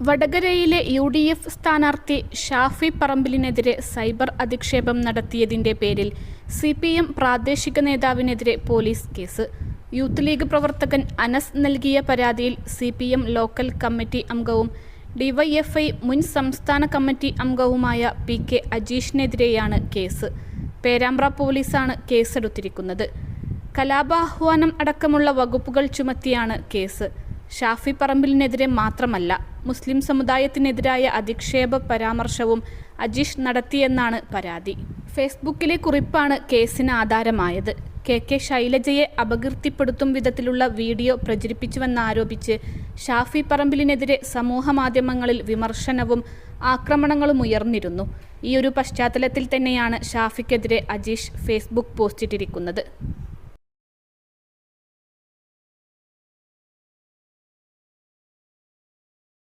വടകരയിലെ UDF സ്ഥാനാർത്ഥി Shafi പറമ്പിലിനെതിരെ cyber അധിക്ഷേപം നടത്തിയതിന്റെ പേരിൽ CPM പ്രാദേശിക നേതാവിനെതിരെ പോലീസ് കേസ്. യൂത്ത് ലീഗ് പ്രവർത്തകൻ അനസ് നൽകിയ പരാതിയിൽ CPM ലോക്കൽ കമ്മിറ്റി അംഗവും DYFI മുൻ സംസ്ഥാന കമ്മിറ്റി അംഗവുമായ PK അജീഷിനെതിരെയാണ് കേസ്. പേരാമ്പ്ര പോലീസാണ് കേസെടുത്തിരിക്കുന്നത്. കലാപാഹ്വാനം അടക്കമുള്ള വകുപ്പുകൾ ചുമത്തിയാണ് കേസ്. ഷാഫി പറമ്പിലിനെതിരെ മാത്രമല്ല, മുസ്ലിം സമുദായത്തിനെതിരായ അധിക്ഷേപ പരാമർശവും അജീഷ് നടത്തിയെന്നാണ് പരാതി. ഫേസ്ബുക്കിലെ കുറിപ്പാണ് കേസിന് ആധാരമായത്. KK ശൈലജയെ അപകീർത്തിപ്പെടുത്തും വിധത്തിലുള്ള വീഡിയോ പ്രചരിപ്പിച്ചുവെന്നാരോപിച്ച് ഷാഫി പറമ്പിലിനെതിരെ സമൂഹമാധ്യമങ്ങളിൽ വിമർശനവും ആക്രമണങ്ങളും ഉയർന്നിരുന്നു. ഈയൊരു പശ്ചാത്തലത്തിൽ തന്നെയാണ് ഷാഫിക്കെതിരെ അജീഷ് ഫേസ്ബുക്ക് പോസ്റ്റിട്ടിരിക്കുന്നത്.